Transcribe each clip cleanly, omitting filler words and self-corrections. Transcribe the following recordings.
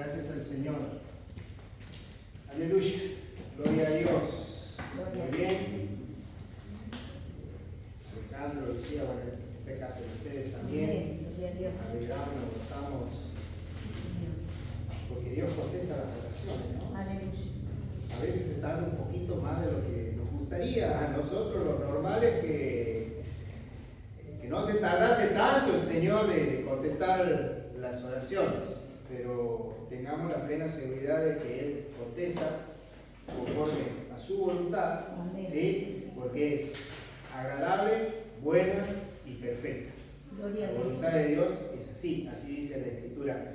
Gracias al Señor. Aleluya. Gloria a Dios. Muy bien. Alejandro, Lucía, bueno, en este caso de ustedes también. Gloria a Dios. Alegramos, gozamos. Sí, Señor. Porque Dios contesta las oraciones, ¿no? Aleluya. A veces se tarda un poquito más de lo que nos gustaría. A nosotros lo normal es que no se tardase tanto el Señor de contestar las oraciones, pero tengamos la plena seguridad de que Él contesta conforme a su voluntad, ¿sí? Porque es agradable, buena y perfecta. Gloria a La Dios. voluntad de Dios es así dice la Escritura,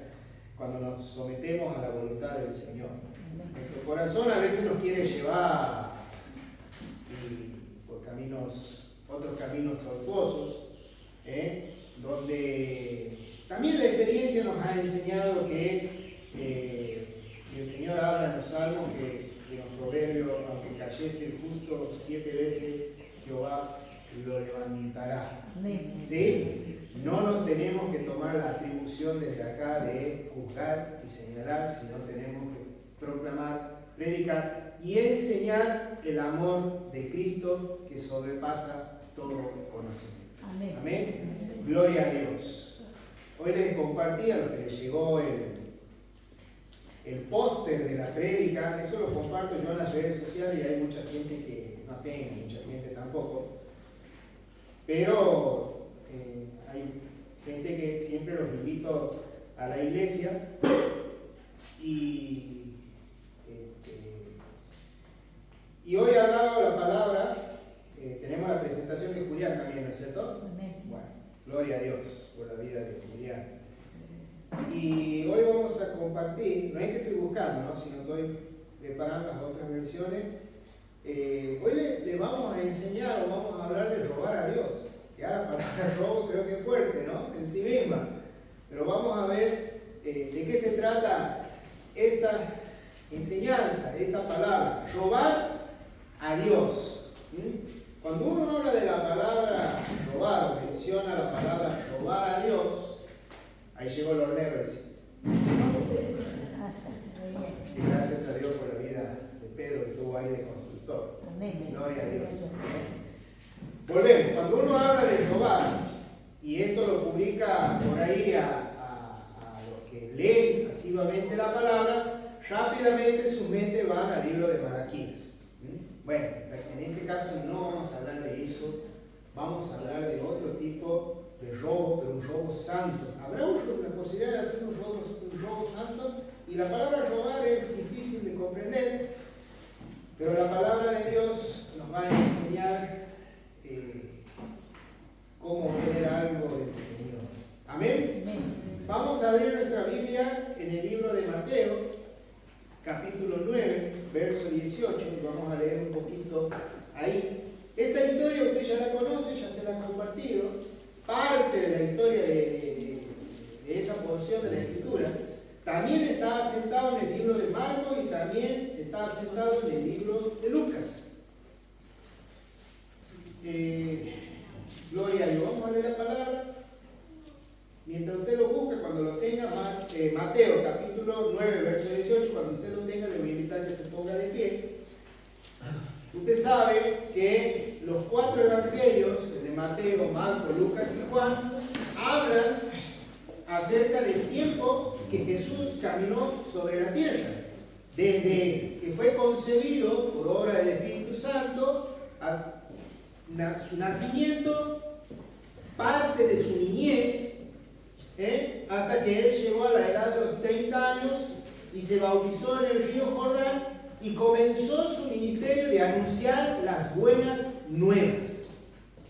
cuando nos sometemos a la voluntad del Señor. Nuestro corazón a veces nos quiere llevar por otros caminos tortuosos, donde también la experiencia nos ha enseñado que el Señor habla en los salmos que en los proverbios, aunque cayese el justo 7 veces, Jehová lo levantará. ¿Sí? No nos tenemos que tomar la atribución desde acá de juzgar y señalar, sino tenemos que proclamar, predicar y enseñar el amor de Cristo que sobrepasa todo conocimiento. Amén. Amén. Gloria a Dios. Hoy les compartí a los que les llegó el póster de la prédica. Eso lo comparto yo en las redes sociales y hay mucha gente que no tiene, mucha gente tampoco. Pero hay gente que siempre los invito a la iglesia y hoy hablaba la palabra, tenemos la presentación de Julián también, ¿no es cierto? Amén. Bueno, gloria a Dios por la vida de Julián. Y hoy vamos a compartir, no es que estoy buscando, ¿no? Sino estoy preparando las otras versiones. Hoy le vamos a enseñar o vamos a hablar de robar a Dios. Ya la palabra robo creo que es fuerte, ¿no? En sí misma. Pero vamos a ver de qué se trata esta enseñanza, esta palabra. Robar a Dios. Cuando uno habla de la palabra robar o menciona la palabra robar a Dios, ahí llegó el hornero. Sí, gracias a Dios por la vida de Pedro que estuvo ahí de constructor. Amén. Gloria a Dios. Volvemos. Cuando uno habla de robar, y esto lo publica por ahí a los que leen asiduamente la palabra, rápidamente sus mentes van al libro de Malaquías. Bueno, en este caso no vamos a hablar de eso, vamos a hablar de otro tipo de robo, pero un robo santo. Habrá la posibilidad de hacer un robo santo, y la palabra robar es difícil de comprender, pero la palabra de Dios nos va a enseñar cómo ver algo del Señor. Amén. Vamos a abrir nuestra Biblia en el libro de Mateo, capítulo 9, verso 18, y vamos a leer un poquito ahí. Esta historia usted ya la conoce, ya se la ha compartido, parte de la historia de esa porción de la Escritura. También está asentado en el libro de Marcos y también está asentado en el libro de Lucas. Gloria a Dios. Vamos a leer la palabra. Mientras usted lo busca, cuando lo tenga, Mateo capítulo 9, verso 18, cuando usted lo tenga, le voy a invitar a que se ponga de pie. Usted sabe que los 4 evangelios, el de Mateo, Marcos, Lucas y Juan, hablan acerca del tiempo que Jesús caminó sobre la tierra. Desde que fue concebido por obra del Espíritu Santo, a su nacimiento, parte de su niñez, hasta que él llegó a la edad de los 30 años y se bautizó en el río Jordán y comenzó su ministerio de anunciar las buenas nuevas.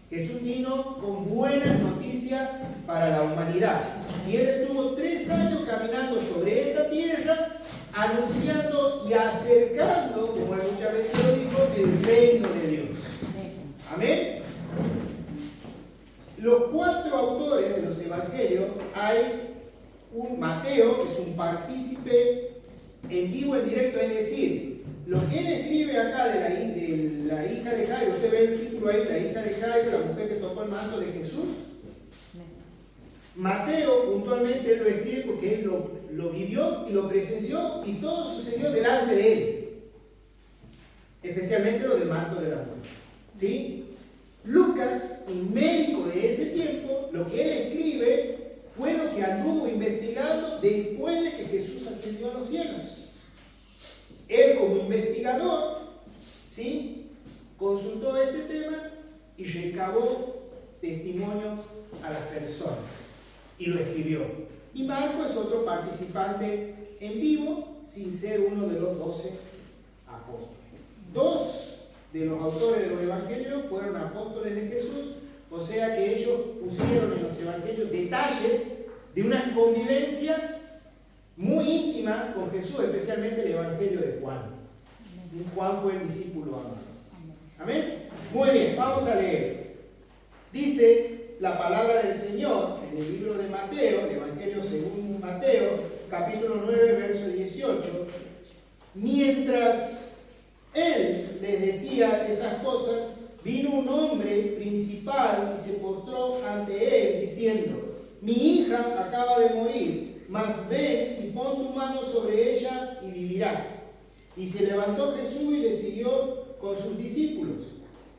Jesús vino con buenas noticias para la humanidad, y él estuvo 3 años caminando sobre esta tierra, anunciando y acercando, como él muchas veces lo dijo, el reino de Dios. Amén. Los 4 autores de los evangelios, hay un Mateo, que es un partícipe en vivo, en directo, es decir, lo que él escribe acá de la hija de Jairo, usted ve el título ahí, la hija de Jairo, la mujer que tocó el manto de Jesús. Mateo puntualmente él lo escribe porque él lo vivió y lo presenció y todo sucedió delante de él, especialmente lo del manto de la muerte, ¿sí? Lucas, un médico de ese tiempo, lo que él escribe fue lo que anduvo investigando después de que Jesús ascendió a los cielos. Él como investigador, ¿sí?, consultó este tema y recabó testimonio a las personas y lo escribió. Y Marcos es otro participante en vivo, sin ser uno de los 12 apóstoles. Dos de los autores de los evangelios fueron apóstoles de Jesús, o sea que ellos pusieron en los evangelios detalles de una convivencia muy íntima con Jesús, especialmente el evangelio de Juan. Juan fue el discípulo amado. ¿Amén? Muy bien, vamos a leer. Dice la palabra del Señor en el libro de Mateo, el evangelio según Mateo, capítulo 9, verso 18. Mientras él les decía estas cosas, vino un hombre principal y se postró ante él, diciendo: mi hija acaba de morir, mas ven y pon tu mano sobre ella y vivirá. Y se levantó Jesús y le siguió con sus discípulos.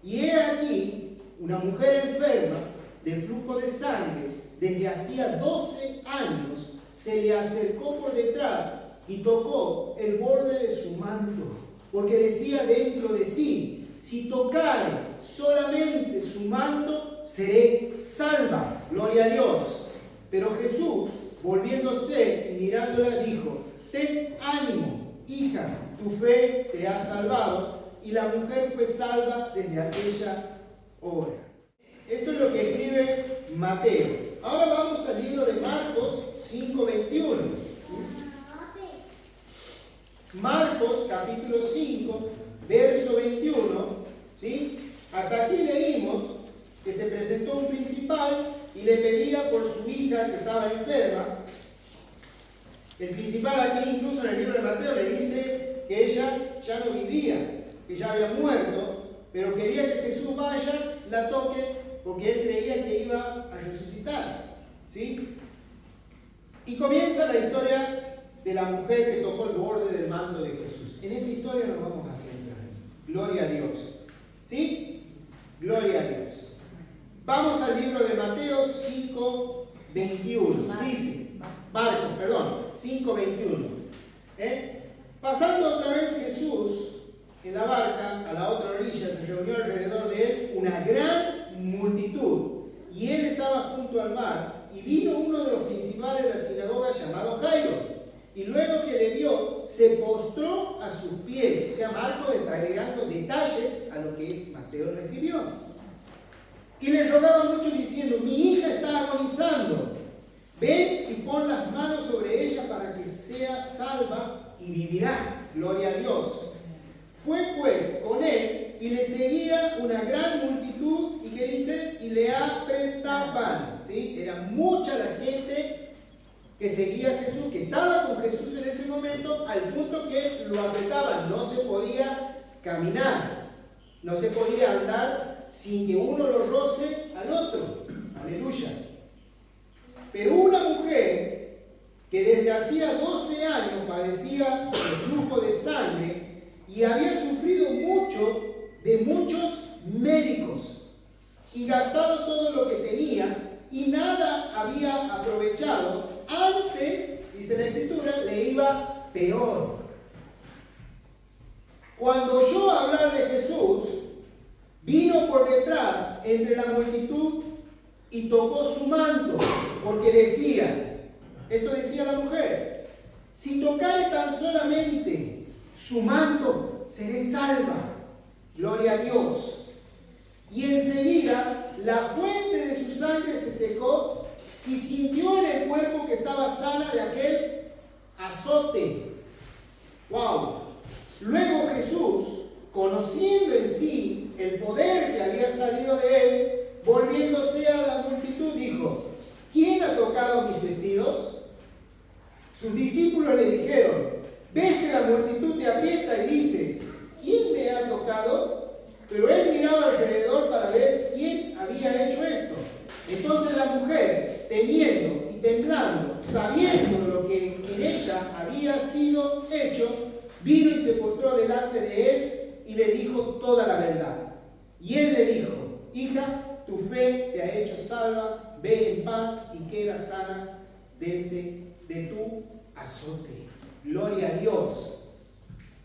Y he aquí, una mujer enferma de flujo de sangre, desde hacía 12 años, se le acercó por detrás y tocó el borde de su manto, porque decía dentro de sí: si tocare solamente su manto, seré salva. Gloria a Dios. Pero Jesús, volviéndose y mirándola, dijo: ten ánimo, hija, tu fe te ha salvado. Y la mujer fue salva desde aquella hora. Esto es lo que escribe Mateo. Ahora vamos al libro de Marcos 5:21. Marcos capítulo 5, verso 21, ¿sí? Hasta aquí leímos que se presentó un principal y le pedía por su hija que estaba enferma. El principal aquí, incluso en el libro de Mateo, le dice que ella ya no vivía, que ya había muerto, pero quería que Jesús vaya, la toque, porque él creía que iba a resucitar, ¿sí? Y comienza la historia de la mujer que tocó el borde del manto de Jesús. En esa historia nos vamos a centrar. Gloria a Dios. ¿Sí? Gloria a Dios. Vamos al libro de Mateo 5:21. Dice, Marcos, perdón, 5:21. Pasando otra vez Jesús en la barca a la otra orilla, se reunió alrededor de él una gran multitud, y él estaba junto al mar, y vino uno de los principales de la sinagoga llamado Jairo. Y luego que le vio, se postró a sus pies. O sea, Marcos está agregando detalles a lo que Mateo le escribió. Y le rogaba mucho diciendo: mi hija está agonizando. Ven y pon las manos sobre ella para que sea salva y vivirá. Gloria a Dios. Fue pues con él y le seguía una gran multitud. ¿Y qué dice? Y le apretaban. ¿Sí? Era mucha la gente que seguía a Jesús, que estaba con Jesús en ese momento, al punto que lo apretaban. No se podía caminar, no se podía andar sin que uno lo roce al otro. Aleluya. Pero una mujer que desde hacía 12 años padecía el flujo de sangre y había sufrido mucho de muchos médicos y gastado todo lo que tenía y nada había aprovechado, antes, dice la Escritura, le iba peor. Cuando oyó hablar de Jesús, vino por detrás entre la multitud y tocó su manto, porque decía, esto decía la mujer: si tocare tan solamente su manto, seré salva. Gloria a Dios. Y enseguida la fuente de su sangre se secó y sintió en el cuerpo que estaba sana de aquel azote. ¡Wow! Luego Jesús, conociendo en sí el poder que había salido de él, volviéndose a la multitud, dijo: ¿quién ha tocado mis vestidos? Sus discípulos le dijeron: ves que la multitud te aprieta y dices: ¿quién me ha tocado? Pero él miraba alrededor para ver quién había hecho esto. Entonces la mujer, temiendo y temblando, sabiendo lo que en ella había sido hecho, vino y se postró delante de él y le dijo toda la verdad. Y él le dijo: hija, tu fe te ha hecho salva, ve en paz y queda sana de tu azote. Gloria a Dios.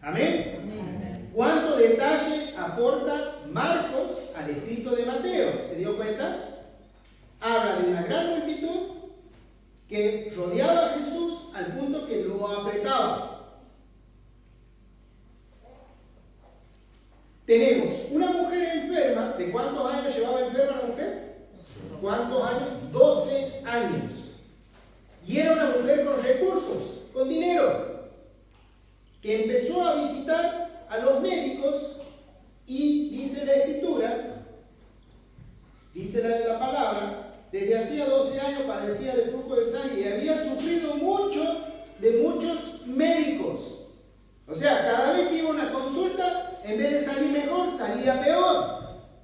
Amén. Amén. ¿Cuánto detalle aporta Marcos al escrito de Mateo? ¿Se dio cuenta? Habla de una gran multitud que rodeaba a Jesús al punto que lo apretaba. Tenemos una mujer enferma. ¿De cuántos años llevaba enferma la mujer? ¿Cuántos años? 12 años. Y era una mujer con recursos, con dinero, que empezó a visitar a los médicos y dice la Escritura, dice la palabra, desde hacía 12 años padecía de flujo de sangre y había sufrido mucho de muchos médicos. O sea, cada vez que iba a una consulta, en vez de salir mejor, salía peor.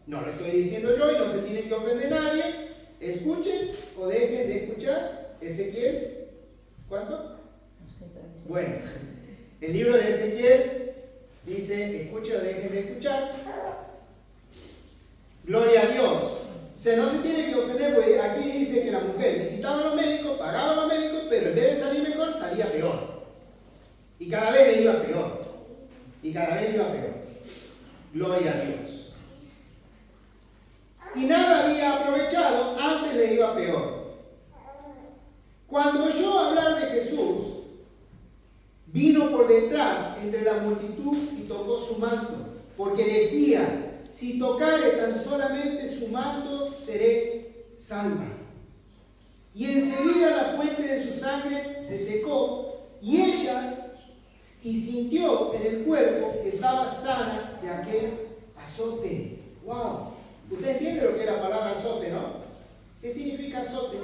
No lo estoy diciendo yo y no se tiene que ofender nadie. Escuchen o dejen de escuchar. Ezequiel, ¿cuánto? Bueno, el libro de Ezequiel dice: escuchen o dejen de escuchar. Gloria a Dios. O sea, no se tiene que ofender, porque aquí dice que la mujer visitaba a los médicos, pagaba a los médicos, pero en vez de salir mejor, salía peor. Y cada vez le iba peor. Y cada vez iba peor. Gloria a Dios. Y nada había aprovechado, antes le iba peor. Cuando oyó hablar de Jesús, vino por detrás entre la multitud y tocó su manto, porque decía: si tocare tan solamente su manto, seré salva. Y enseguida la fuente de su sangre se secó, y ella sintió en el cuerpo que estaba sana de aquel azote. ¡Wow! ¿Usted entiende lo que es la palabra azote, no? ¿Qué significa azote?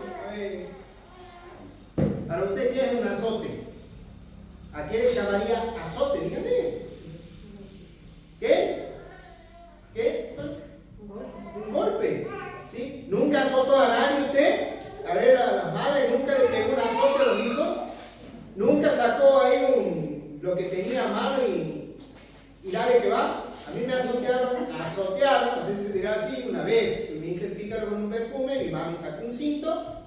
Para usted, ¿qué es un azote? ¿A qué le llamaría azote? Dígame. ¿Qué es? ¿Qué es? Un golpe. ¿Sí? ¿Nunca azotó a nadie usted? A ver, a las madres, ¿nunca le pegó un azote a los hijos? ¿Nunca sacó ahí lo que tenía a mano y dale que va? A mí me azotearon, no sé si se dirá así, una vez. Me hice el pícaro con un perfume, mi mamá me sacó un cinto.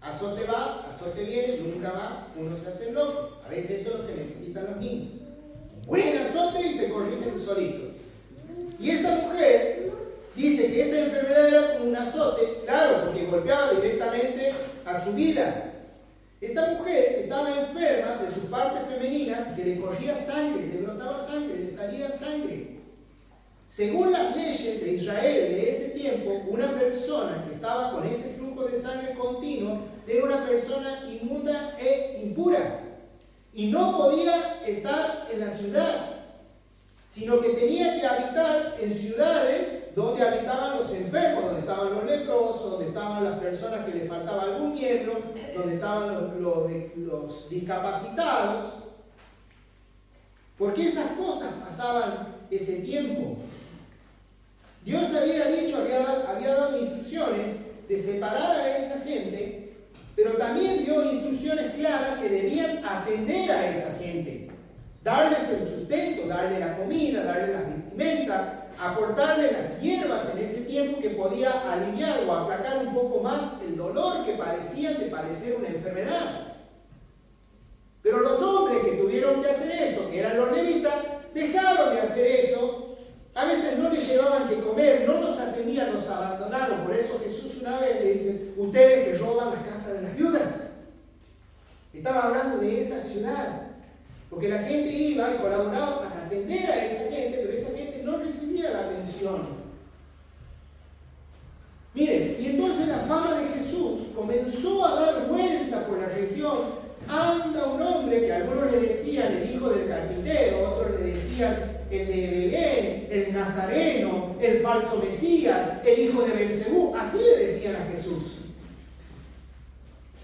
Azote va, azote viene, nunca va, uno se hace loco. A veces eso es lo que necesitan los niños. Buen azote y se corrigen solitos. Y esta mujer dice que esa enfermedad era como un azote, claro, porque golpeaba directamente a su vida. Esta mujer estaba enferma de su parte femenina, que le corría sangre, le brotaba sangre, le salía sangre. Según las leyes de Israel de ese tiempo, una persona que estaba con ese flujo de sangre continuo era una persona inmunda e impura. Y no podía estar en la ciudad, sino que tenía que habitar en ciudades donde habitaban los enfermos, donde estaban los leprosos, donde estaban las personas que le faltaba algún miembro, donde estaban los discapacitados. Porque esas cosas pasaban ese tiempo. Dios había dicho, había dado instrucciones de separar a esa gente, pero también dio instrucciones claras que debían atender a esa gente, darles el sustento, darle la comida, darle las vestimentas, aportarle las hierbas en ese tiempo que podía aliviar o aplacar un poco más el dolor que padecían de padecer una enfermedad. Pero los hombres que tuvieron que hacer eso, que eran los levitas, dejaron de hacer eso. A veces no les llevaban que comer, no los atendían, los abandonaron. Por eso Jesús una vez le dice: ustedes que roban las casas de las viudas. Estaba hablando de esa ciudad, porque la gente iba y colaboraba para atender a esa gente, pero esa gente no recibía la atención. Miren, y entonces la fama de Jesús comenzó a dar vuelta por la región. Anda un hombre que algunos le decían el hijo del carpintero, otros le decían el de Belén, el nazareno, el falso Mesías, el hijo de Belcebú. Así le decían a Jesús.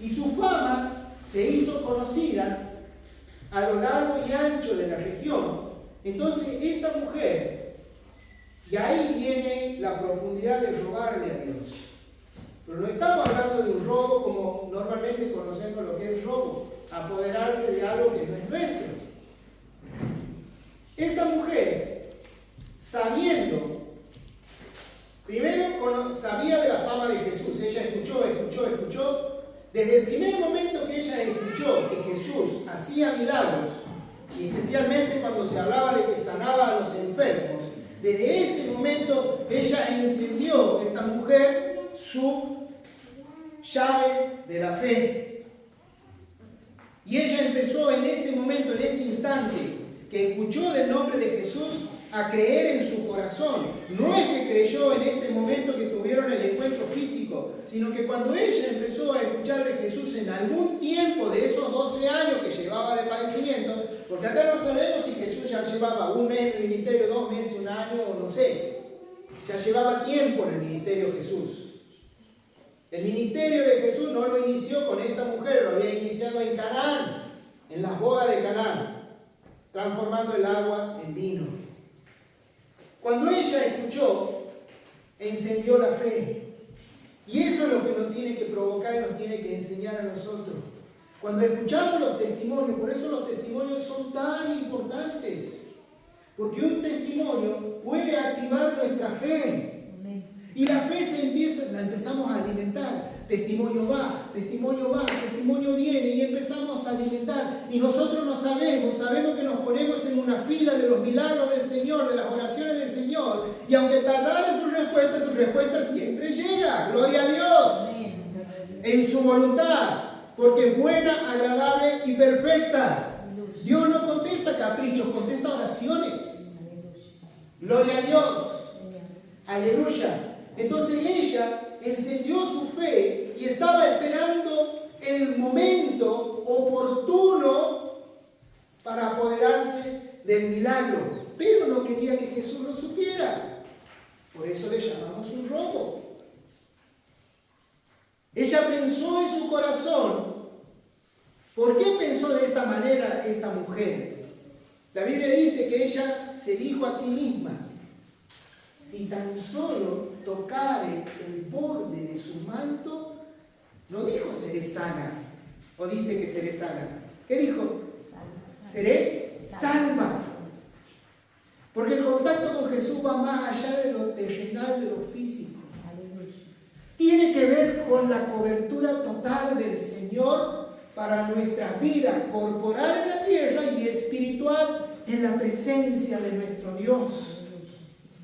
Y su fama se hizo conocida a lo largo y ancho de la región. Entonces esta mujer, y ahí viene la profundidad de rogarle a Dios. Pero no estamos hablando de un robo como normalmente conocemos lo que es robo, apoderarse de algo que no es nuestro. Esta mujer, sabiendo, primero sabía de la fama de Jesús, ella escuchó, desde el primer momento que ella escuchó que Jesús hacía milagros, y especialmente cuando se hablaba de que sanaba a los enfermos, desde ese momento ella encendió, esta mujer, su llave de la fe. Y ella empezó en ese momento, en ese instante, que escuchó del nombre de Jesús, a creer en su corazón. No es que creyó en este momento que tuvieron el encuentro físico, sino que cuando ella empezó a escuchar de Jesús en algún tiempo de esos 12 años que llevaba de padecimiento, porque acá no sabemos si Jesús ya llevaba un mes en el ministerio, 2 meses, un año, o no sé. Ya llevaba tiempo en el ministerio Jesús. El ministerio de Jesús no lo inició con esta mujer, lo había iniciado en Canaán, en las bodas de Canaán, transformando el agua en vino. Cuando ella escuchó, encendió la fe. Y eso es lo que nos tiene que provocar y nos tiene que enseñar a nosotros. Cuando escuchamos los testimonios, por eso los testimonios son tan importantes. Porque un testimonio puede activar nuestra fe. Y la fe la empezamos a alimentar. Testimonio va, testimonio viene y empezamos a alimentar. Y nosotros no sabemos que nos ponemos en una fila de los milagros del Señor, de las oraciones del Señor. Y aunque tardara su respuesta siempre llega. Gloria a Dios. En su voluntad, porque es buena, agradable y perfecta. Dios no contesta caprichos, contesta oraciones. Gloria a Dios. Aleluya. Entonces ella encendió su fe y estaba esperando el momento oportuno para apoderarse del milagro. Pero no quería que Jesús lo supiera. Por eso le llamamos un robo. Ella pensó en su corazón. ¿Por qué pensó de esta manera esta mujer? La Biblia dice que ella se dijo a sí misma: si tan solo tocare el borde de su manto, no dijo seré sana, o dice que seré sana. ¿Qué dijo? Seré salva. Porque el contacto con Jesús va más allá de lo terrenal, de lo físico. Tiene que ver con la cobertura total del Señor para nuestra vida corporal en la tierra y espiritual en la presencia de nuestro Dios.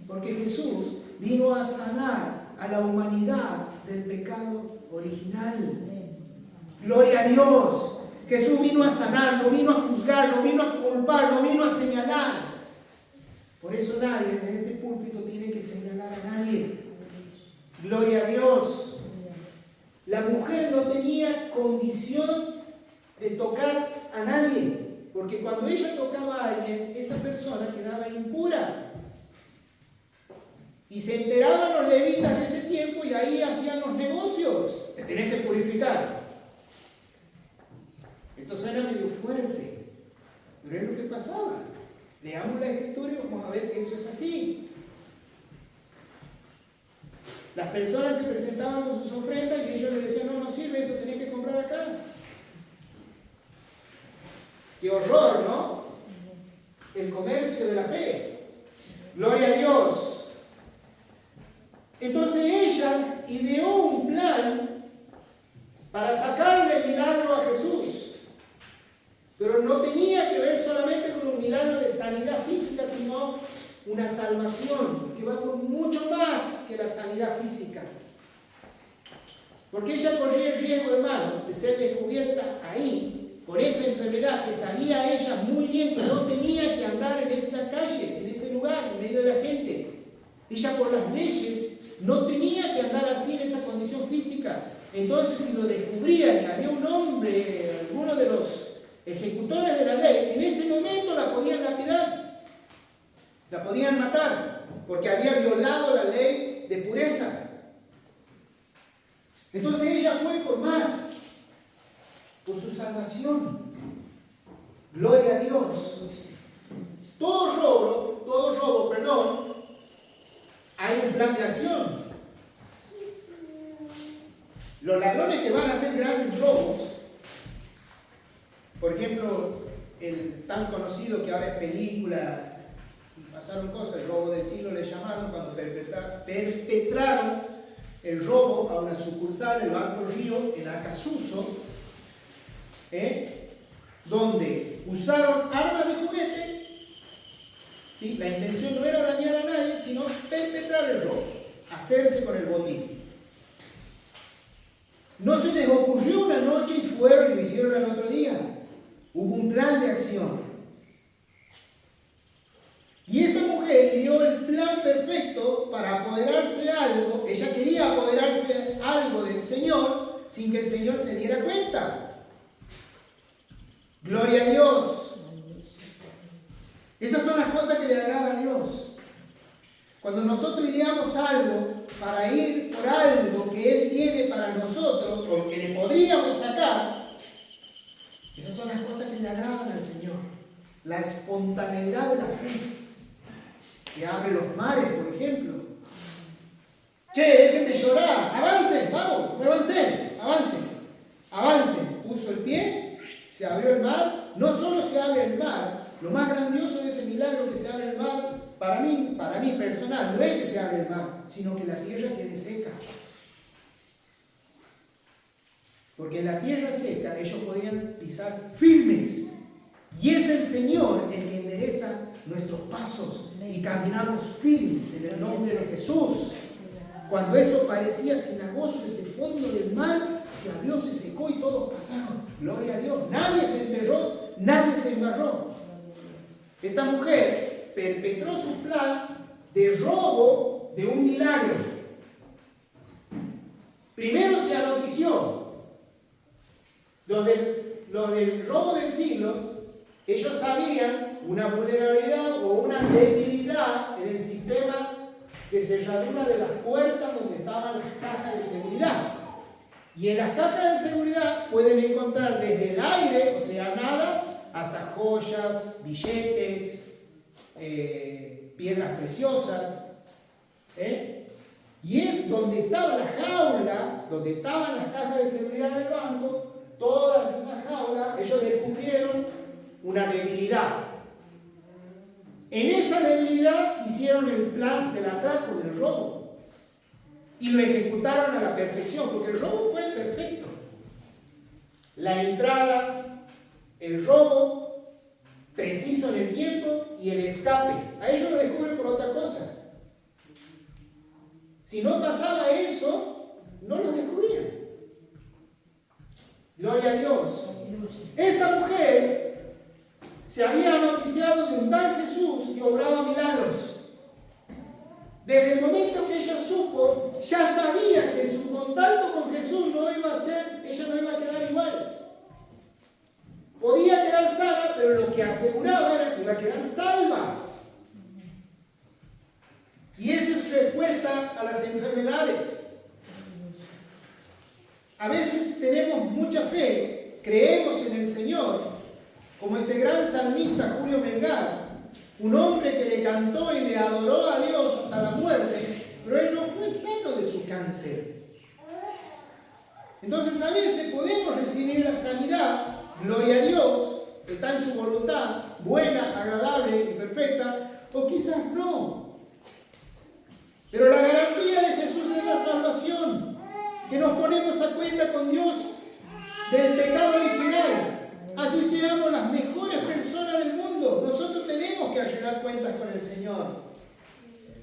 Porque Jesús vino a sanar a la humanidad del pecado original. Gloria a Dios. Jesús vino a sanar, no vino a juzgar, no vino a culpar, no vino a señalar. Por eso nadie en este púlpito tiene que señalar a nadie. Gloria a Dios. La mujer no tenía condición de tocar a nadie, porque cuando ella tocaba a alguien, esa persona quedaba impura. Y se enteraban los levitas de ese tiempo y ahí hacían los negocios. Te tenés que purificar. Esto suena medio fuerte, pero es lo que pasaba. Leamos la Escritura y vamos a ver que eso es así. Las personas se presentaban con sus ofrendas y ellos les decían: no sirve, eso tenés que comprar acá. ¡Qué horror!, ¿no? El comercio de la fe. Gloria a Dios. Entonces ella ideó un plan para sacarle el milagro a Jesús. Pero no tenía que ver solamente con un milagro de sanidad física, sino una salvación que va por mucho más que la sanidad física. Porque ella corría el riesgo, hermanos, de ser descubierta ahí, por esa enfermedad que sabía ella muy bien que no tenía que andar en esa calle, en ese lugar, en medio de la gente. Ella, por las leyes, no tenía que andar así en esa condición física. Entonces, si lo descubrían y había un hombre, alguno de los ejecutores de la ley, en ese momento la podían lapidar, la podían matar, porque había violado la ley de pureza. Entonces ella fue por más, por su salvación. Gloria a Dios. Todo robo, hay un plan de acción. el tan conocido que ahora es película, pasaron cosas, el robo del siglo le llamaron, cuando perpetraron el robo a una sucursal del Banco Río en Acasuso, donde usaron armas de juguete. ¿Sí? La intención no era dañar a nadie, sino perpetrar el robo, hacerse con el botín. No se les ocurrió una noche y fueron y lo hicieron al otro día. Hubo un plan de acción. Y esta mujer dio el plan perfecto para apoderarse algo. Ella quería apoderarse algo del Señor sin que el Señor se diera cuenta. Gloria a Dios. Esas son las cosas que le agradan a Dios. Cuando nosotros ideamos algo para ir por algo que Él tiene para nosotros, o que le podríamos sacar, esas son las cosas que le agradan al Señor. La espontaneidad de la fe, que abre los mares, por ejemplo. Che, dejen de llorar, avancen, vamos, avancen. Puso el pie, se abrió el mar. No solo se abre el mar, lo más grandioso de ese milagro que se abre el mar, para mí personal, no es que se abre el mar, sino que la tierra quede seca. Porque en la tierra seca ellos podían pisar firmes. Y es el Señor el que endereza nuestros pasos y caminamos firmes en el nombre de Jesús. Cuando eso parecía cenagoso, ese fondo del mar se abrió, se secó y todos pasaron. Gloria a Dios. Nadie se enterró, nadie se embarró. Esta mujer perpetró su plan de robo de un milagro. Primero se anotició. Los del robo del siglo, ellos sabían una vulnerabilidad o una debilidad en el sistema de cerradura de las puertas donde estaban las cajas de seguridad. Y en las cajas de seguridad pueden encontrar desde el aire, o sea, nada, hasta joyas, billetes, piedras preciosas. Y es donde estaba la jaula, donde estaban las cajas de seguridad del banco, todas esas jaulas, ellos descubrieron una debilidad. En esa debilidad hicieron el plan del atraco, del robo. Y lo ejecutaron a la perfección, porque el robo fue perfecto. La entrada, el robo, preciso en el tiempo y el escape. A ellos lo descubren por otra cosa. Si no pasaba eso, no lo descubrían. Gloria a Dios. Esta mujer se había noticiado de un tal Jesús que obraba milagros. Desde el momento que ella supo, ya sabía que su contacto con Jesús ella no iba a quedar igual. Podía quedar sana, pero lo que aseguraba era que iba a quedar salva. Y eso es respuesta a las enfermedades. A veces tenemos mucha fe, creemos en el Señor, como este gran salmista Julio Melgar, un hombre que le cantó y le adoró a Dios hasta la muerte, pero él no fue sano de su cáncer. Entonces a veces podemos recibir la sanidad, gloria a Dios, está en su voluntad, buena, agradable y perfecta, o quizás no. Pero la garantía de Jesús es la salvación, que nos ponemos a cuenta con Dios del pecado original. Así seamos las mejores personas del mundo, nosotros tenemos que arreglar cuentas con el Señor.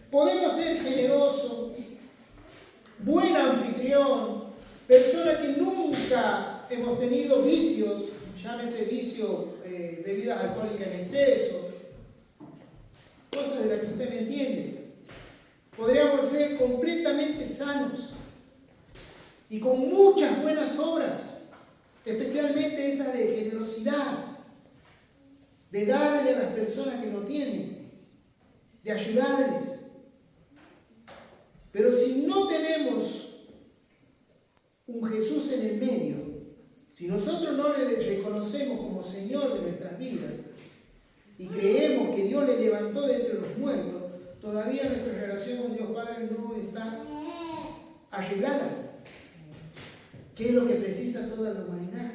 Podemos ser generosos, buen anfitrión, persona que nunca hemos tenido vicios, llámese vicio, bebidas alcohólicas en exceso, cosas de las que usted me entiende. Podríamos ser completamente sanos y con muchas buenas obras, especialmente esa de generosidad, de darle a las personas que no tienen, de ayudarles. Pero si no tenemos un Jesús en el medio, si nosotros no le reconocemos como Señor de nuestras vidas y creemos que Dios le levantó de entre los muertos, todavía nuestra relación con Dios Padre no está arreglada. ¿Qué es lo que precisa toda la humanidad?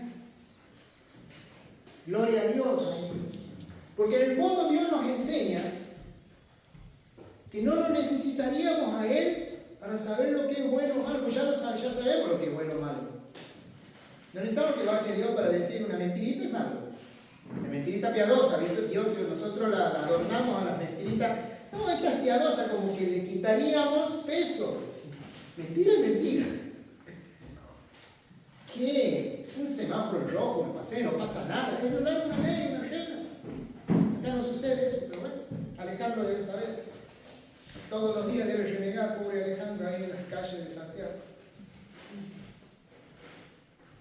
Gloria a Dios. Porque en el fondo Dios nos enseña que no lo necesitaríamos a Él para saber lo que es bueno o malo, pues ya sabemos lo que es bueno o malo. No necesitamos que baje Dios para decir una mentirita es malo. La mentirita piadosa, Dios, nosotros la adornamos a las mentiritas. No, esta es piadosa, como que le quitaríamos peso. Mentira es mentira. ¿Qué? Un semáforo en rojo, me pasé, no pasa nada. Es verdad, una ley, una regla. Acá no sucede eso, pero bueno, Alejandro debe saber. Todos los días debe renegar, pobre Alejandro, ahí en las calles de Santiago.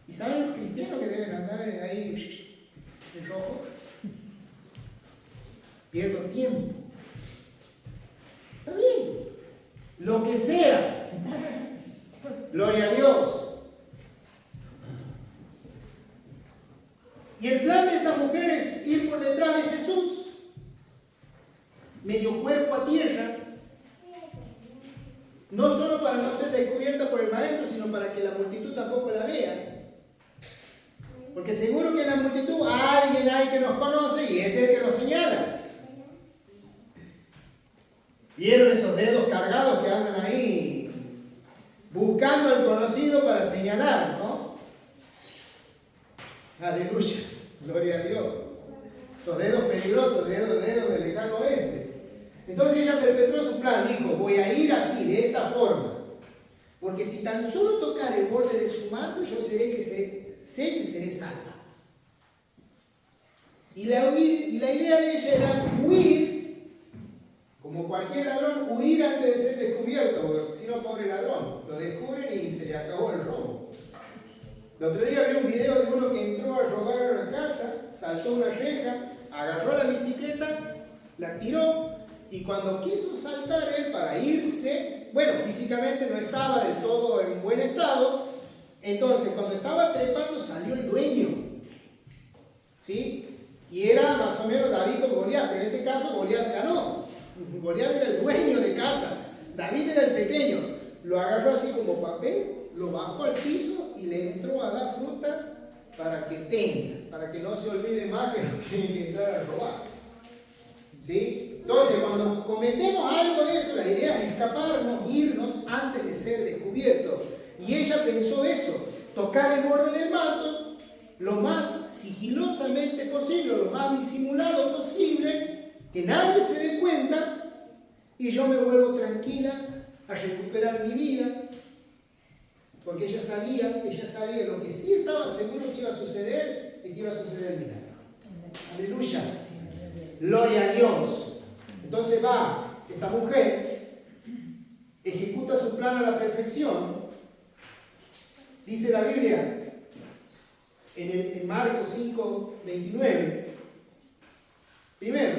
¿Y saben los cristianos que deben andar ahí en rojo? Pierdo tiempo. Está bien. Lo que sea. Gloria a Dios. Y el plan de esta mujer es ir por detrás de Jesús, medio cuerpo a tierra, no solo para no ser descubierta por el maestro, sino para que la multitud tampoco la vea. Porque seguro que en la multitud alguien hay que nos conoce y es el que nos señala. ¿Vieron esos dedos cargados que andan ahí buscando al conocido para señalar, no? Aleluya, gloria a Dios. Esos dedos peligrosos, dedos del lejano oeste. Entonces ella perpetró su plan, dijo, voy a ir así, de esta forma. Porque si tan solo tocar el borde de su manto, yo sé que seré salva. Y la idea de ella era huir, como cualquier ladrón, huir antes de ser descubierto, porque si no, pobre ladrón, lo descubren y se le acabó el robo. El otro día vi un video de uno que entró a robar una casa, saltó una reja, agarró la bicicleta, la tiró, y cuando quiso saltar él para irse, bueno, físicamente no estaba del todo en buen estado, entonces cuando estaba trepando salió el dueño, ¿sí? Y era más o menos David con Goliat, pero en este caso Goliat ganó. Goliat era el dueño de casa, David era el pequeño. Lo agarró así como papel, lo bajó al piso y le entró a dar fruta para que tenga, para que no se olvide más que no tiene que entrar a robar. ¿Sí? Entonces, cuando cometemos algo de eso, la idea es escaparnos, irnos antes de ser descubiertos. Y ella pensó eso, tocar el borde del manto lo más sigilosamente posible, lo más disimulado posible, que nadie se dé cuenta, y yo me vuelvo tranquila a recuperar mi vida, porque ella sabía lo que sí estaba seguro que iba a suceder, es que iba a suceder el milagro. Aleluya. Gloria a Dios. Entonces va, esta mujer ejecuta su plan a la perfección. Dice la Biblia en Marcos 5:29. Primero,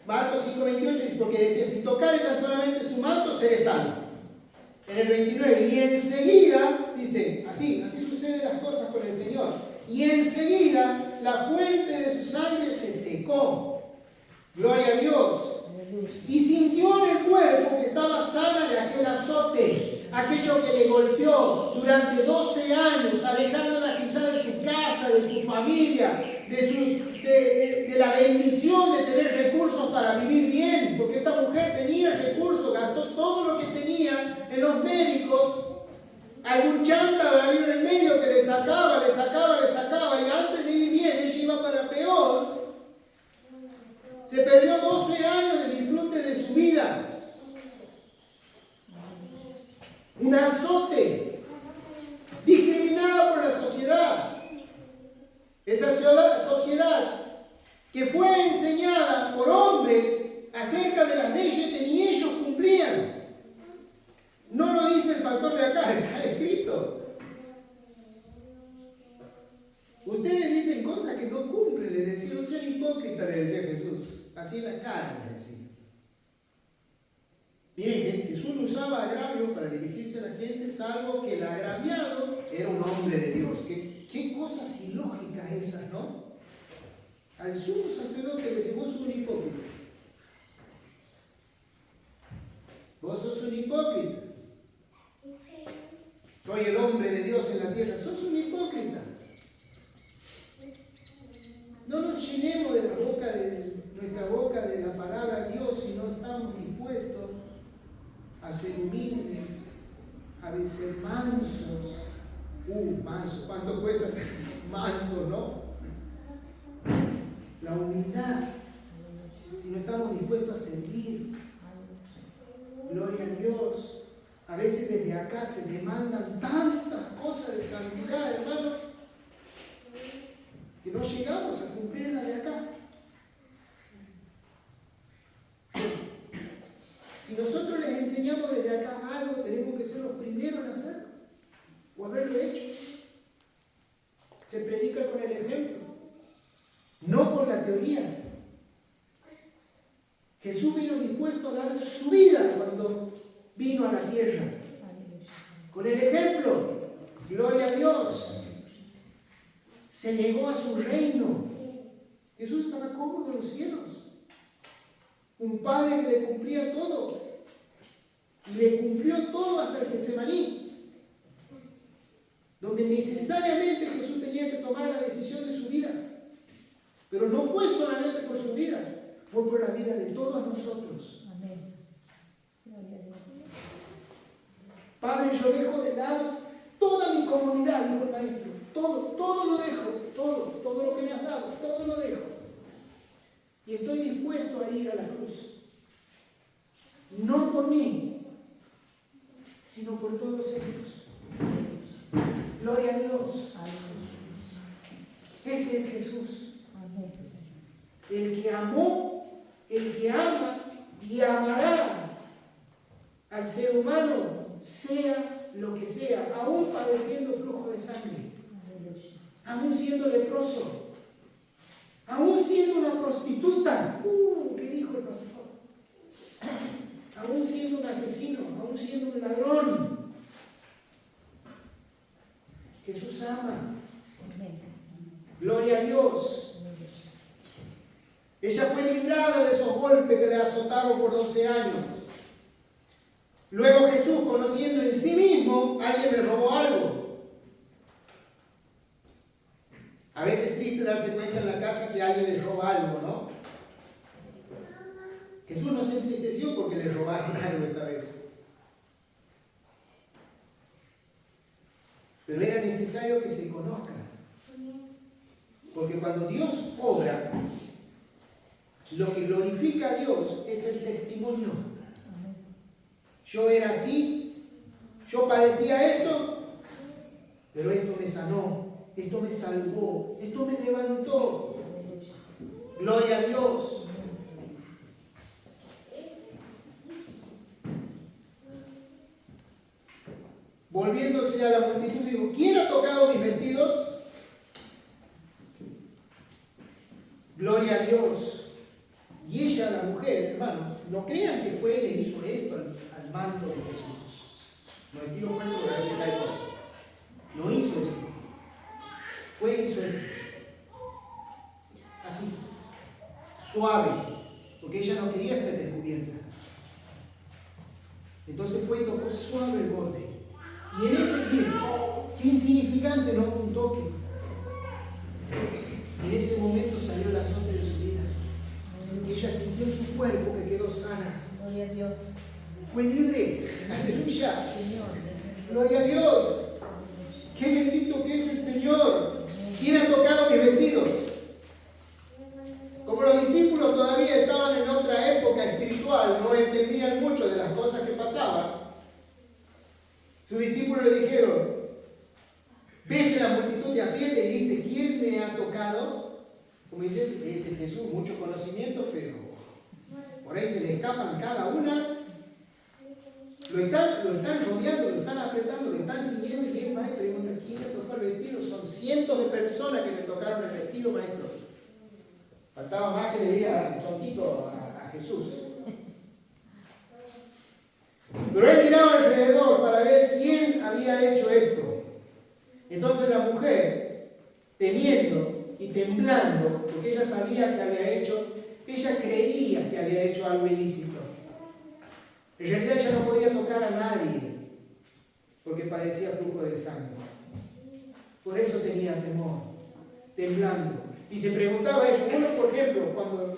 Marcos 5:28 dice, porque decía, si tocare tan solamente su manto, seré salvo. En el 29, y enseguida, dice, así suceden las cosas con el Señor. Y enseguida la fuente de su sangre se secó. Gloria a Dios. Y sintió en el cuerpo que estaba sana de aquel azote, aquello que le golpeó durante 12 años, alejándola quizá de su casa, de su familia, de la bendición de tener recursos para vivir bien, porque esta mujer tenía recursos, gastó todo lo que tenía en los médicos, algún chanta habrá habido en el medio que le sacaba, y antes de ir bien, ella iba para peor. Se perdió 12 años de disfrute de su vida. Un azote, discriminada por la sociedad. Esa sociedad que fue enseñada por hombres acerca de las leyes que ni ellos cumplían. No lo dice el pastor de acá, está escrito. Ustedes dicen cosas que no cumplen, le decía, no sean hipócritas, le decía Jesús. Así en la cara le decía. Miren, que Jesús usaba agravio para dirigirse a la gente, salvo que el agraviado era un hombre de Dios. ¿Qué cosas ilógicas esas, no? Al sumo sacerdote le decía, vos sos un hipócrita. Vos sos un hipócrita. Soy el hombre de Dios en la tierra. Sos un hipócrita. No nos llenemos de la boca de a ser humildes, a ser mansos. Manso, ¿cuánto cuesta ser manso, no? La humildad, si no estamos dispuestos a servir, gloria a Dios. A veces desde acá se demandan tantas cosas de santidad, hermanos, que no llegamos a cumplir la de acá. Si nosotros les enseñamos desde acá algo, tenemos que ser los primeros en hacerlo o haberlo hecho. Se predica con el ejemplo, no con la teoría. Jesús vino dispuesto a dar su vida cuando vino a la tierra. Con el ejemplo, gloria a Dios, se negó a su reino. Jesús estaba cómodo en los cielos. Un padre que le cumplía todo. Y le cumplió todo hasta el Getsemaní, donde necesariamente Jesús tenía que tomar la decisión de su vida. Pero no fue solamente por su vida, fue por la vida de todos nosotros. Amén. Padre, yo dejo de lado toda mi comodidad, dijo el maestro. Todo lo dejo, todo lo que me has dado, todo lo dejo. Y estoy dispuesto a ir a la cruz. No por mí, sino por todos ellos. Gloria a Dios. Ese es Jesús. El que amó, el que ama y amará al ser humano, sea lo que sea, aún padeciendo flujo de sangre, aún siendo leproso, aún siendo una prostituta. ¿Qué dijo el pastor? Aún siendo un asesino, aún siendo un ladrón. Jesús ama. Gloria a Dios. Ella fue librada de esos golpes que le azotaron por 12 años. Luego Jesús, conociendo en sí mismo, alguien le robó algo. A veces es triste darse cuenta en la casa que alguien le roba algo, ¿no? Jesús no se entristeció porque le robaron algo esta vez. Pero era necesario que se conozca. Porque cuando Dios obra, lo que glorifica a Dios es el testimonio. Yo era así, yo padecía esto, pero esto me sanó, esto me salvó, esto me levantó. Gloria a Dios. Volviéndose a la multitud, dijo: ¿quién ha tocado mis vestidos? Gloria a Dios. Y ella, la mujer, hermanos, no crean que fue y le hizo esto al manto de Jesús. No, aquí lo cuento para ese caído. No hizo esto. Fue y hizo esto. Así. Suave. Porque ella no quería ser descubierta. Entonces fue y tocó suave el borde. Y en ese tiempo, qué insignificante, no un toque. En ese momento salió el azote de su vida. Y ella sintió en su cuerpo que quedó sana. Gloria a Dios. Fue libre. Aleluya. Señor. Gloria a Dios. Qué bendito que es el Señor. ¿Quién ha tocado mis vestidos? Como los discípulos todavía estaban en otra época espiritual, no entendían mucho de las cosas que pasaban. Sus discípulos le dijeron: ves que la multitud te aprieta y dice: ¿quién me ha tocado? Como dice Jesús, mucho conocimiento, pero por ahí se le escapan cada una. Lo están rodeando, lo están apretando, lo están siguiendo. Y el maestro pregunta: ¿quién le tocó el vestido? Son cientos de personas que le tocaron el vestido, maestro. Faltaba más que le diga tontito a Jesús. Pero él miraba alrededor para ver quién había hecho esto. Entonces la mujer, temiendo y temblando, porque ella sabía que había hecho, ella creía que había hecho algo ilícito. En realidad ella no podía tocar a nadie, porque padecía flujo de sangre. Por eso tenía temor, temblando. Y se preguntaba ella, bueno, por ejemplo, cuando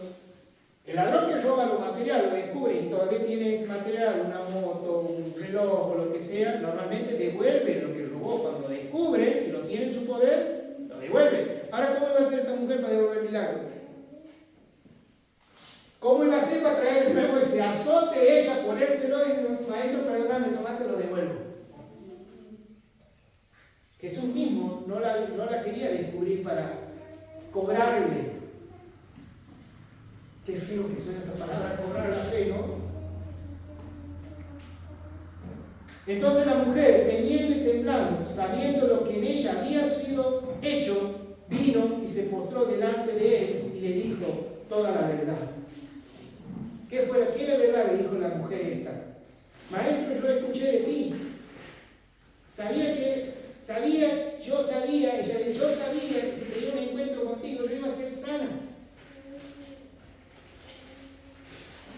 El ladrón que roba lo material, lo descubre y todavía tiene ese material, una moto, un reloj o lo que sea, normalmente devuelve lo que robó. Cuando lo descubre y lo tiene en su poder, lo devuelve. Ahora, ¿cómo iba a hacer esta mujer para devolver el milagro? ¿Cómo iba a hacer para traer de nuevo ese azote ella, ponérselo y decir, maestro, perdóname, tomate, lo devuelvo? Jesús mismo no la quería descubrir para cobrarle. Qué feo que suena esa palabra, cobrar la fe, ¿no? Entonces la mujer, temiendo y temblando, sabiendo lo que en ella había sido hecho, vino y se postró delante de él y le dijo toda la verdad. ¿Qué era verdad? Le dijo la mujer esta. Maestro, yo escuché de ti. Yo sabía que si tenía un encuentro contigo yo iba a ser sana.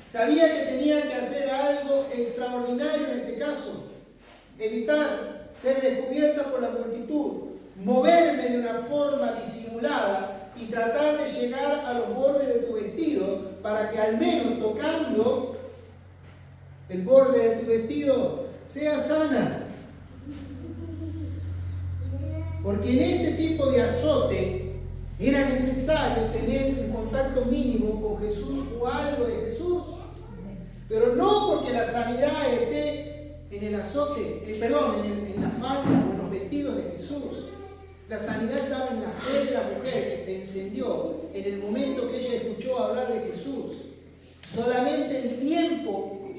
Sabía que tenía que hacer algo extraordinario en este caso. Evitar ser descubierta por la multitud. Moverme de una forma disimulada y tratar de llegar a los bordes de tu vestido para que al menos tocando el borde de tu vestido sea sana. Porque en este tipo de azote era necesario tener un contacto mínimo con Jesús o algo de Jesús. Pero no porque la sanidad esté en el azote, en la falda o en los vestidos de Jesús. La sanidad estaba en la fe de la mujer que se encendió en el momento que ella escuchó hablar de Jesús. Solamente el tiempo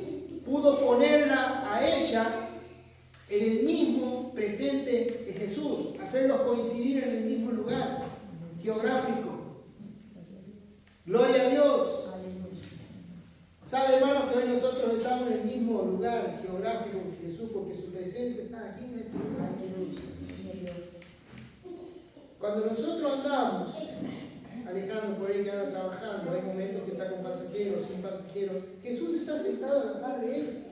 pudo ponerla a ella en el mismo presente de Jesús, hacerlos coincidir en el mismo lugar geográfico. Gloria a Dios. ¿Sabe, hermanos, que hoy nosotros estamos en el mismo lugar geográfico que Jesús porque su presencia está aquí en este lugar? Cuando nosotros andamos, Alejandro por ahí que anda trabajando, hay momentos que está con pasajeros, sin pasajeros, Jesús está sentado a la par de él.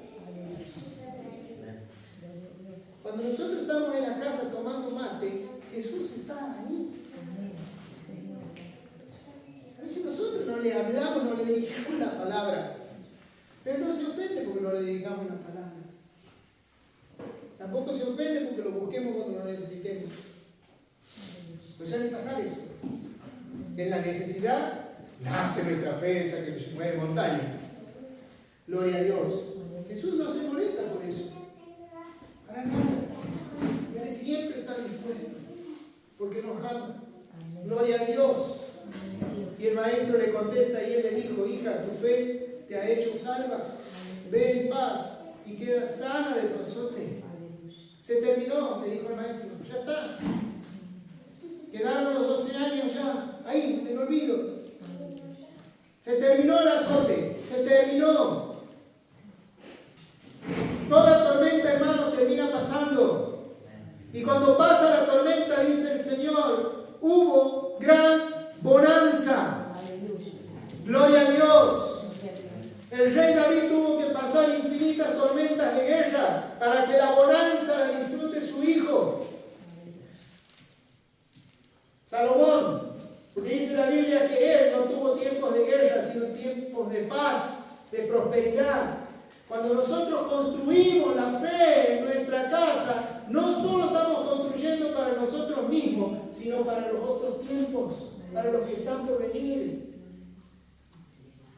Cuando nosotros estamos en la casa tomando mate, Jesús está ahí. A veces nosotros no le hablamos, no le dedicamos la palabra, pero no se ofende porque no le dedicamos la palabra. Tampoco se ofende porque lo busquemos cuando lo necesitemos. No suele pasar eso. En la necesidad nace nuestra fe, esa que mueve montaña. Gloria a Dios. Jesús no se molesta por eso. Para nada. Él siempre está dispuesto porque nos ama. Gloria a Dios. Y el maestro le contesta y él le dijo: hija, tu fe te ha hecho salva. Ve en paz y queda sana de tu azote. Se terminó, le dijo el maestro. Ya está. Quedaron los 12 años ya, ahí, en el olvido. Se terminó el azote, se terminó. Toda tormenta, hermano, termina pasando. Y cuando pasa la tormenta, dice el Señor, hubo gran bonanza. Gloria a Dios. El rey David tuvo que pasar infinitas tormentas de guerra para que la bonanza la disfrute su hijo Salomón, porque dice la Biblia que él no tuvo tiempos de guerra, sino tiempos de paz, de prosperidad. Cuando nosotros construimos la fe en nuestra casa, no solo estamos construyendo para nosotros mismos, sino para los otros tiempos, para los que están por venir.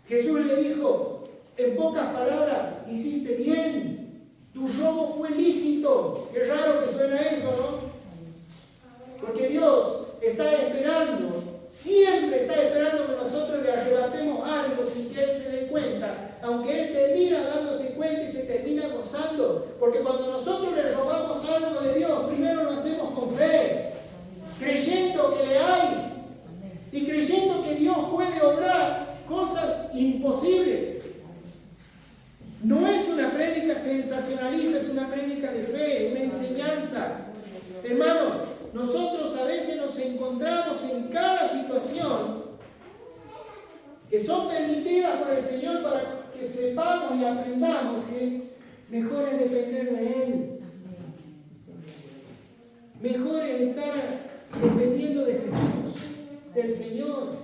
Jesús le dijo, en pocas palabras, hiciste bien, tu robo fue lícito. Qué raro que suena eso, ¿no? Porque Dios está esperando, siempre está esperando que nosotros le arrebatemos algo sin que Él se dé cuenta, aunque Él termina dándose cuenta y se termina gozando, porque cuando nosotros le robamos algo de Dios, primero lo hacemos con fe, creyendo que le hay y creyendo que Dios puede obrar cosas imposibles. No es una prédica sensacionalista, es una prédica de fe, una enseñanza. Hermanos, nosotros a veces nos encontramos en cada situación que son permitidas por el Señor para que sepamos y aprendamos que mejor es depender de Él. Mejor es estar dependiendo de Jesús, del Señor.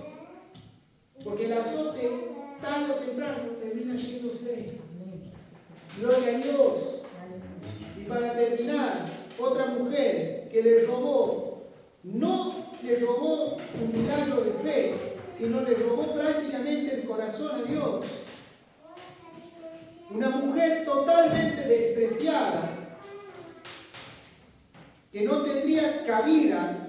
Porque el azote tarde o temprano termina yéndose. Gloria a Dios. Y para terminar, otra mujer que le robó, no le robó un milagro de fe, sino le robó prácticamente el corazón a Dios. Una mujer totalmente despreciada, que no tendría cabida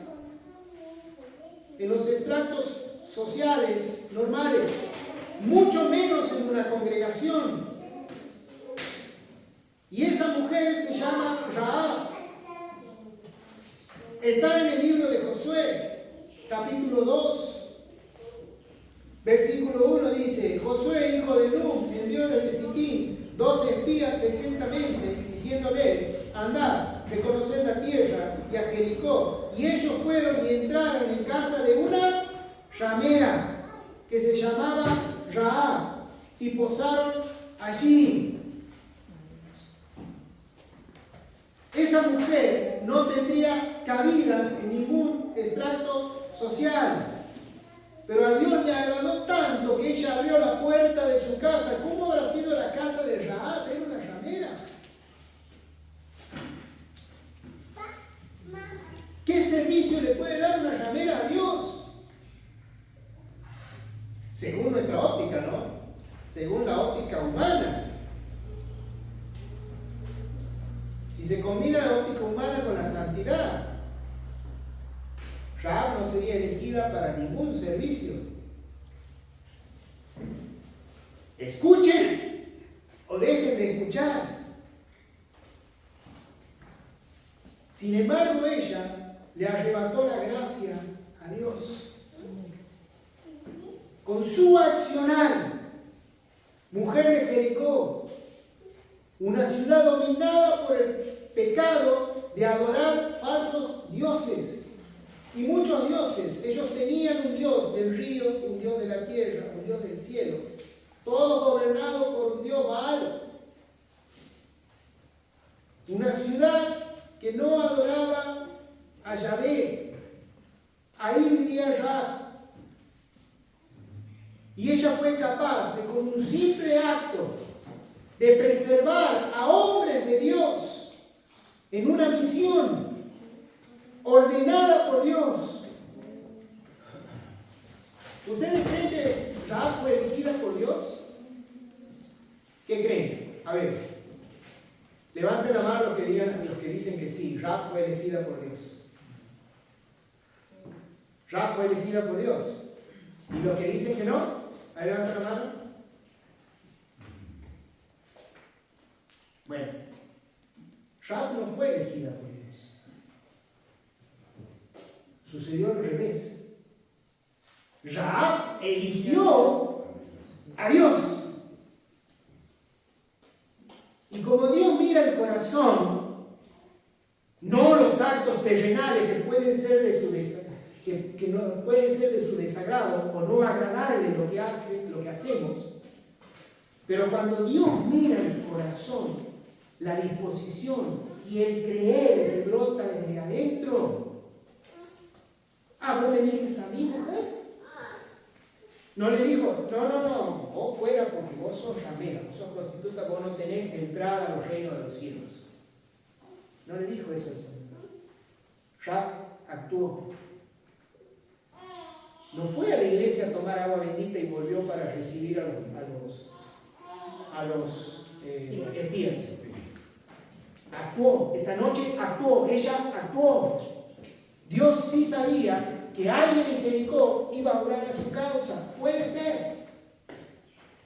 en los estratos sociales normales, mucho menos en una congregación. Y esa mujer se llama Rahab. Está en el libro de Josué, capítulo 2, versículo 1 dice: Josué, hijo de Nun, envió desde Sittim 2 espías secretamente, diciéndoles: andad, reconoced la tierra y a Jericó. Y ellos fueron y entraron en casa de una ramera que se llamaba Rahab y posaron allí. Esa mujer no tendría cabida en ningún estrato social, pero a Dios le agradó tanto que ella abrió la puerta de su casa. ¿Cómo habrá sido la casa de Rahab? Era una ramera. ¿Qué servicio le puede dar una ramera a Dios? Según nuestra óptica, ¿no? Según la óptica humana. Si se combina la óptica humana con la santidad, Rahab no sería elegida para ningún servicio. Escuchen o dejen de escuchar. Sin embargo, ella le arrebató la gracia a Dios. Con su accionar, mujer de Jericó, una ciudad dominada por el pecado de adorar falsos dioses y muchos dioses. Ellos tenían un dios del río, un dios de la tierra, un dios del cielo, todo gobernado por un dios Baal. Una ciudad que no adoraba a Yahvé. Ahí vivía Rahab. Y ella fue capaz de, con un simple acto, de preservar a hombres de Dios en una misión ordenada por Dios. ¿Ustedes creen que Rahab fue elegida por Dios? ¿Qué creen? A ver, levanten la mano los que dicen que sí, Rahab fue elegida por Dios. Rahab fue elegida por Dios. ¿Y los que dicen que no? Ahí levanten la mano. Bueno, Rahab no fue elegida por Dios. Sucedió al revés. Rahab eligió a Dios. Y como Dios mira el corazón, no los actos terrenales que pueden ser de su no pueden ser de su desagrado o no agradarle lo que hacemos, pero cuando Dios mira el corazón, la disposición y el creer que brota desde adentro, ¿vos me eliges a mí, mujer? No le dijo, no, vos fuera porque vos sos ramera, vos sos prostituta, vos no tenés entrada a los reinos de los cielos. No le dijo eso al Señor. Rahab actuó. No fue a la iglesia a tomar agua bendita y volvió para recibir a los espías. Actuó, esa noche actuó, ella actuó. Dios sí sabía que alguien en Jericó iba a orar a su causa. Puede ser.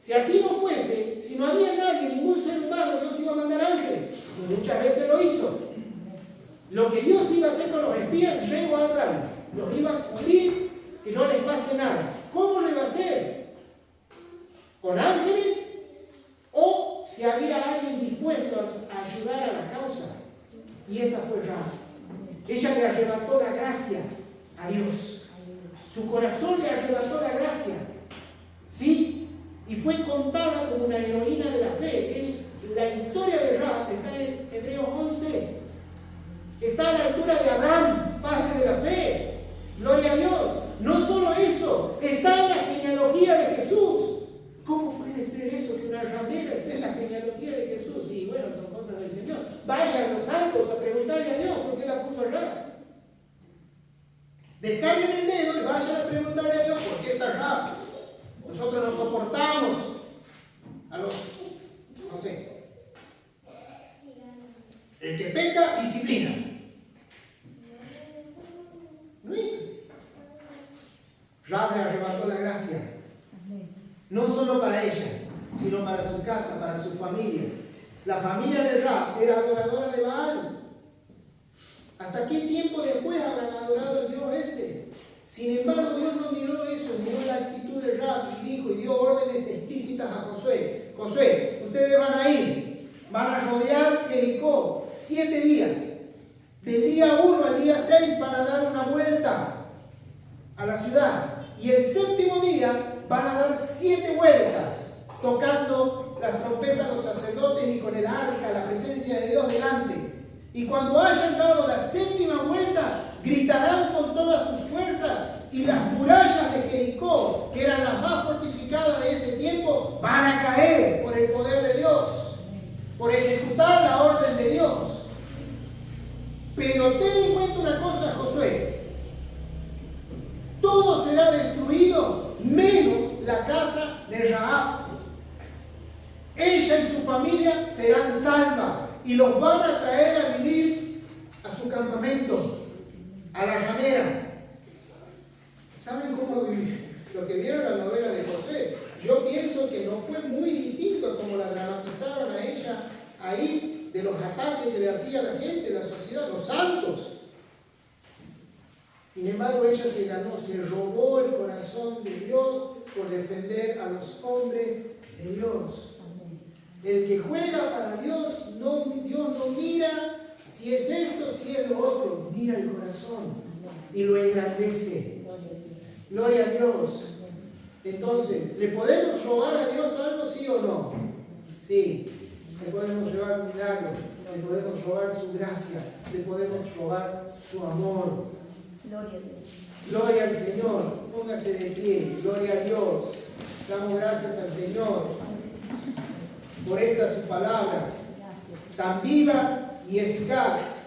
Si así no fuese, si no había nadie, ningún ser humano, Dios iba a mandar ángeles. Muchas veces lo hizo. Lo que Dios iba a hacer con los espías, resguardarlos. Los iba a cubrir, que no les pase nada. ¿Cómo lo iba a hacer? ¿Con ángeles? ¿O si había alguien dispuesto a ayudar a la causa? Y esa fue Rahab. Ella le arrebató la gracia a Dios. Su corazón le arrebató la gracia. ¿Sí? Y fue contada como una heroína de la fe. La historia de Rahab está en Hebreos 11. Está a la altura de Abraham, padre de la fe. Gloria a Dios. No solo eso, está en la genealogía de Jesús como cosas del Señor. Vayan los santos a preguntarle a Dios por qué la puso Rahab. Descarguen el dedo y vayan a preguntarle a Dios por qué está Rahab. Nosotros no soportamos a los, no sé, el que peca, disciplina. No es así. Rahab le arrebató la gracia. No solo para ella, sino para su casa, para su familia. La familia de Rahab era adoradora de Baal. ¿Hasta qué tiempo después habrán adorado al Dios ese? Sin embargo, Dios no miró eso, miró la actitud de Rahab y dijo y dio órdenes explícitas a Josué. Josué, ustedes van a ir, van a rodear Jericó 7 días. Del día 1 al día 6 van a dar una vuelta a la ciudad. Y el 7º día van a dar 7 vueltas, tocando las trompetas los sacerdotes y con el arca, la presencia de Dios delante. Y cuando hayan dado la 7ª vuelta, gritarán con todas sus fuerzas y las murallas de Jericó, que eran las más fortificadas de ese tiempo, van a caer por el poder de Dios, por ejecutar la orden de Dios. Pero ten en cuenta una cosa, Josué. Todo será destruido menos la casa de Rahab. Ella y su familia serán salvas y los van a traer a vivir a su campamento, a la ramera. ¿Saben cómo lo que vieron la novela de Josué? Yo pienso que no fue muy distinto como la dramatizaron a ella ahí, de los ataques que le hacía la gente, la sociedad, los santos. Sin embargo, ella se robó el corazón de Dios por defender a los hombres de Dios. El que juega para Dios no mira si es esto, si es lo otro, mira el corazón y lo engrandece. Gloria a Dios. Entonces, ¿le podemos robar a Dios algo, sí o no? Sí. Le podemos robar un milagro, le podemos robar su gracia, le podemos robar su amor. Gloria a Dios. Gloria al Señor. Póngase de pie. Gloria a Dios. Damos gracias al Señor por esta su palabra tan viva y eficaz.